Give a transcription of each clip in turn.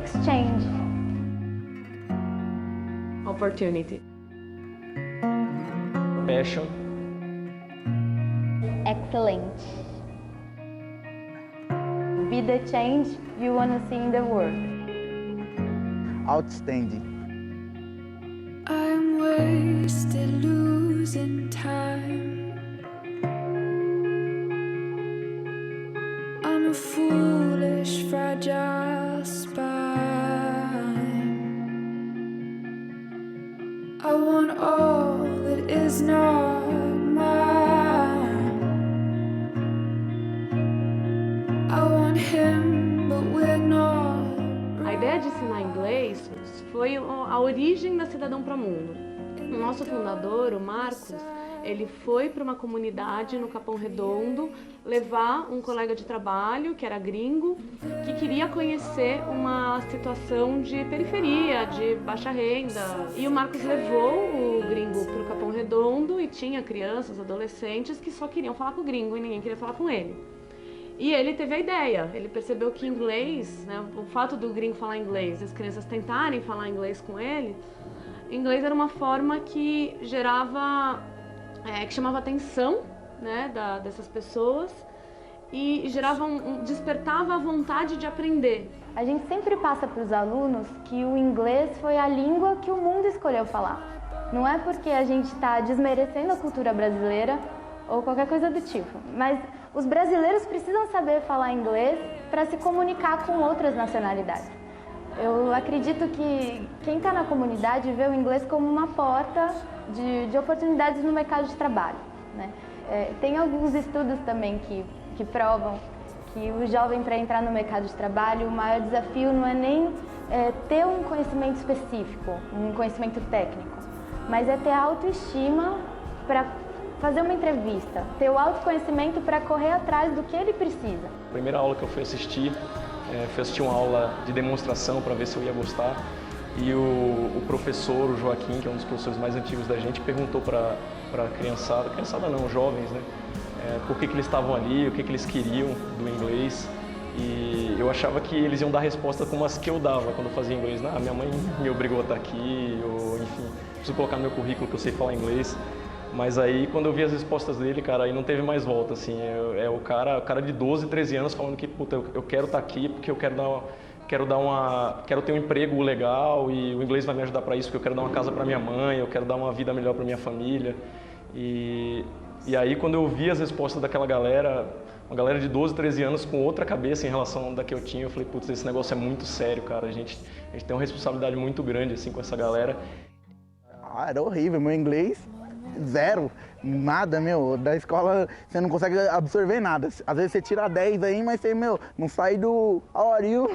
Exchange. Opportunity. Passion. Excellent. Be the change you want to see in the world. Outstanding. I'm wasted losing time. I'm a foolish, fragile spine. I want all that is not mine. I want him, but we're not. A ideia de ensinar inglês foi a origem da Cidadão para o Mundo. O nosso fundador, o Marcos, ele foi para uma comunidade no Capão Redondo levar um colega de trabalho, que era gringo, que queria conhecer uma situação de periferia, de baixa renda. E o Marcos levou o gringo para o Capão Redondo e tinha crianças, adolescentes que só queriam falar com o gringo e ninguém queria falar com ele. E ele teve a ideia, ele percebeu que inglês, né, o fato do gringo falar inglês, as crianças tentarem falar inglês com ele, inglês era uma forma que gerava, que chamava atenção, né, dessas pessoas e gerava despertava a vontade de aprender. A gente sempre passa para os alunos que o inglês foi a língua que o mundo escolheu falar. Não é porque a gente está desmerecendo a cultura brasileira ou qualquer coisa do tipo, mas os brasileiros precisam saber falar inglês para se comunicar com outras nacionalidades. Eu acredito que quem está na comunidade vê o inglês como uma porta de oportunidades no mercado de trabalho, né? Tem alguns estudos também que provam que o jovem, para entrar no mercado de trabalho, o maior desafio não é nem ter um conhecimento específico, um conhecimento técnico, mas é ter autoestima para fazer uma entrevista, ter o autoconhecimento para correr atrás do que ele precisa. A primeira aula que eu fui assistir uma aula de demonstração para ver se eu ia gostar. E o professor, o Joaquim, que é um dos professores mais antigos da gente, perguntou para a criançada não, os jovens, né? Por que eles estavam ali, o que eles queriam do inglês. E eu achava que eles iam dar resposta como as que eu dava quando eu fazia inglês. Minha mãe me obrigou a estar aqui, ou enfim, preciso colocar no meu currículo que eu sei falar inglês. Mas aí, quando eu vi as respostas dele, cara, aí não teve mais volta, assim. O cara de 12, 13 anos falando que, puta, eu quero estar aqui porque eu quero ter um emprego legal e o inglês vai me ajudar para isso, porque eu quero dar uma casa para minha mãe, eu quero dar uma vida melhor para minha família. E aí, quando eu vi as respostas daquela galera, uma galera de 12, 13 anos com outra cabeça em relação da que eu tinha, eu falei, putz, esse negócio é muito sério, cara. A gente tem uma responsabilidade muito grande, assim, com essa galera. Era horrível, meu inglês... Zero, nada, da escola você não consegue absorver nada. Às vezes você tira 10 aí, mas você, não sai do how are you?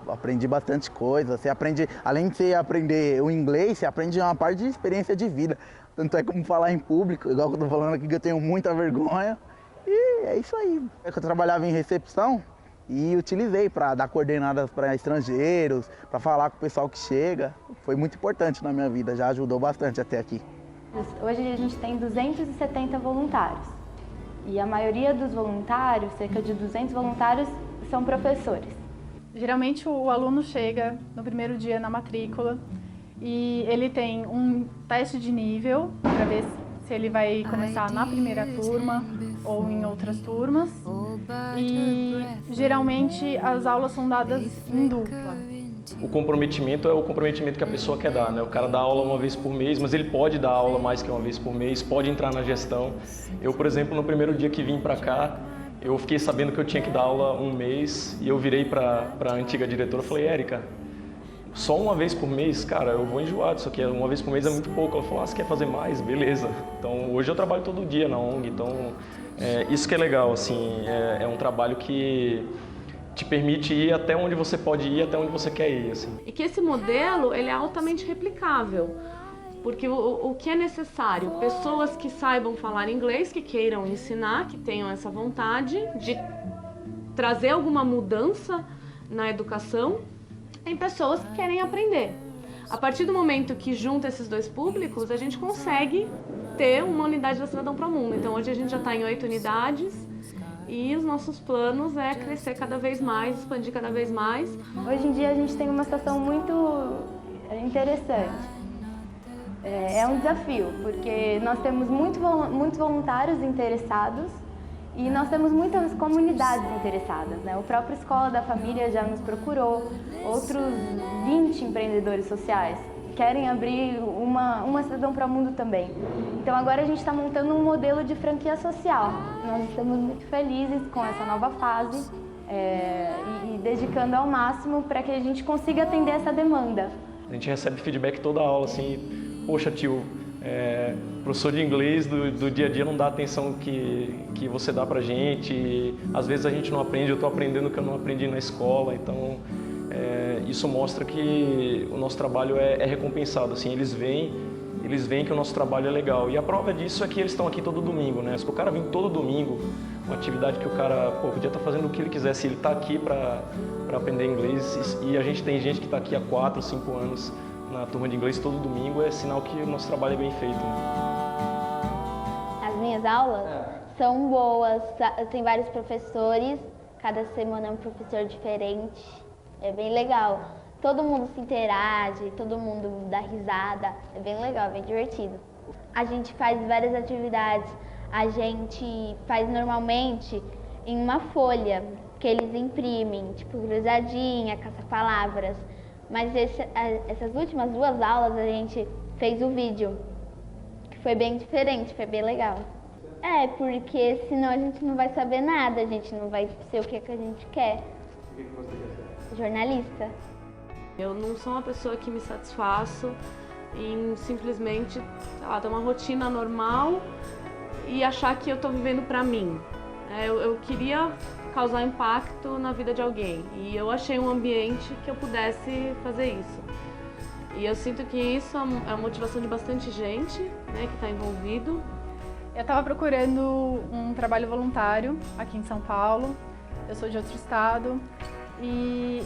Aprendi bastante coisa, você aprende, além de você aprender o inglês, você aprende uma parte de experiência de vida. Tanto é como falar em público, igual que eu tô falando aqui, que eu tenho muita vergonha. E é isso aí. Eu trabalhava em recepção e utilizei para dar coordenadas para estrangeiros, para falar com o pessoal que chega. Foi muito importante na minha vida, já ajudou bastante até aqui. Hoje a gente tem 270 voluntários e a maioria dos voluntários, cerca de 200 voluntários, são professores. Geralmente o aluno chega no primeiro dia na matrícula e ele tem um teste de nível para ver se ele vai começar na primeira turma ou em outras turmas. E geralmente as aulas são dadas em dupla. O comprometimento é o comprometimento que a pessoa quer dar, né? O cara dá aula uma vez por mês, mas ele pode dar aula mais que uma vez por mês, pode entrar na gestão. Eu, por exemplo, no primeiro dia que vim para cá, eu fiquei sabendo que eu tinha que dar aula um mês e eu virei para a antiga diretora e falei, Érica, só uma vez por mês? Cara, eu vou enjoar disso aqui, uma vez por mês é muito pouco. Ela falou, você quer fazer mais? Beleza. Então, hoje eu trabalho todo dia na ONG, então isso que é legal, assim, é um trabalho que te permite ir até onde você pode ir, até onde você quer ir, assim. E que esse modelo, ele é altamente replicável, porque o que é necessário? Pessoas que saibam falar inglês, que queiram ensinar, que tenham essa vontade de trazer alguma mudança na educação, em pessoas que querem aprender. A partir do momento que junta esses dois públicos, a gente consegue ter uma unidade da Cidadão para o Mundo. Então hoje a gente já está em 8 unidades E os nossos planos é crescer cada vez mais, expandir cada vez mais. Hoje em dia a gente tem uma situação muito interessante. É um desafio, porque nós temos muitos voluntários interessados e nós temos muitas comunidades interessadas, né? O próprio Escola da Família já nos procurou, outros 20 empreendedores sociais querem abrir uma Cidadão para o Mundo também. Então agora a gente está montando um modelo de franquia social. Nós estamos muito felizes com essa nova fase e dedicando ao máximo para que a gente consiga atender essa demanda. A gente recebe feedback toda a aula, assim, poxa tio, professor de inglês do dia a dia não dá a atenção que você dá pra gente, às vezes a gente não aprende, eu estou aprendendo o que eu não aprendi na escola, então isso mostra que o nosso trabalho é recompensado, assim, eles veem que o nosso trabalho é legal. E a prova disso é que eles estão aqui todo domingo, né? Se o cara vir todo domingo, uma atividade que o cara podia estar fazendo o que ele quisesse, ele está aqui para aprender inglês, e a gente tem gente que está aqui há 4, 5 anos na turma de inglês todo domingo, é sinal que o nosso trabalho é bem feito, né? As minhas aulas são boas, tem vários professores, cada semana é um professor diferente, é bem legal. Todo mundo se interage, todo mundo dá risada, é bem legal, bem divertido. A gente faz várias atividades, a gente faz normalmente em uma folha que eles imprimem, tipo cruzadinha, caça-palavras. Mas essas últimas 2 aulas a gente fez o vídeo, que foi bem diferente, foi bem legal. Porque senão a gente não vai saber nada, a gente não vai ser o que a gente quer. O que você quer ser? Jornalista. Eu não sou uma pessoa que me satisfaço em simplesmente, sei lá, ter uma rotina normal e achar que eu estou vivendo para mim. Eu queria causar impacto na vida de alguém e eu achei um ambiente que eu pudesse fazer isso. E eu sinto que isso é a motivação de bastante gente, né, que está envolvido. Eu estava procurando um trabalho voluntário aqui em São Paulo, eu sou de outro estado e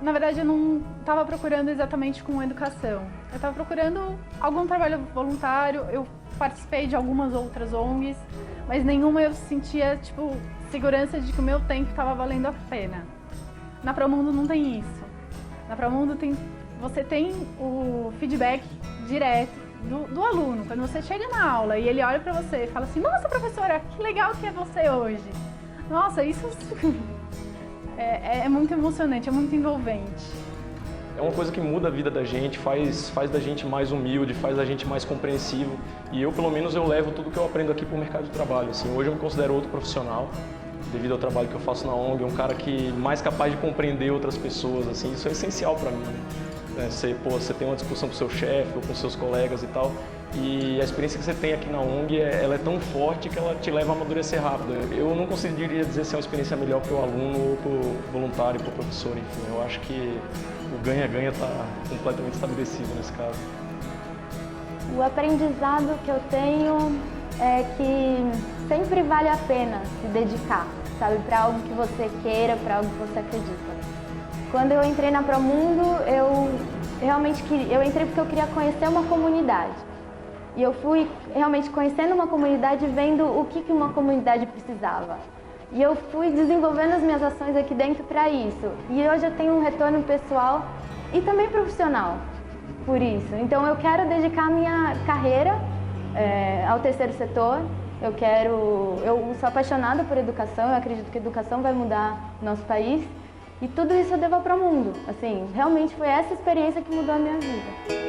na verdade, eu não estava procurando exatamente com educação. Eu estava procurando algum trabalho voluntário, eu participei de algumas outras ONGs, mas nenhuma eu sentia, segurança de que o meu tempo estava valendo a pena. Na Promundo não tem isso. Na Promundo você tem o feedback direto do aluno. Quando você chega na aula e ele olha para você e fala assim, nossa professora, que legal que é você hoje. Nossa, isso é muito emocionante, é muito envolvente. É uma coisa que muda a vida da gente, faz da gente mais humilde, faz da gente mais compreensivo. E eu, pelo menos, eu levo tudo que eu aprendo aqui para o mercado de trabalho. Assim, hoje eu me considero outro profissional, devido ao trabalho que eu faço na ONG, um cara que mais capaz de compreender outras pessoas. Assim, isso é essencial para mim, né? Você tem uma discussão com o seu chefe ou com seus colegas e tal, e a experiência que você tem aqui na ONG, ela é tão forte que ela te leva a amadurecer rápido. Eu não conseguiria dizer se é uma experiência melhor para o aluno ou para o voluntário, para o professor, enfim. Eu acho que o ganha-ganha está completamente estabelecido nesse caso. O aprendizado que eu tenho é que sempre vale a pena se dedicar, sabe, para algo que você queira, para algo que você acredita. Quando eu entrei na Promundo, eu entrei porque eu queria conhecer uma comunidade. E eu fui realmente conhecendo uma comunidade, vendo o que uma comunidade precisava. E eu fui desenvolvendo as minhas ações aqui dentro para isso. E hoje eu tenho um retorno pessoal e também profissional por isso. Então eu quero dedicar a minha carreira ao terceiro setor. Eu sou apaixonada por educação, eu acredito que a educação vai mudar o nosso país. E tudo isso eu devo ao Promundo. Assim, realmente foi essa experiência que mudou a minha vida.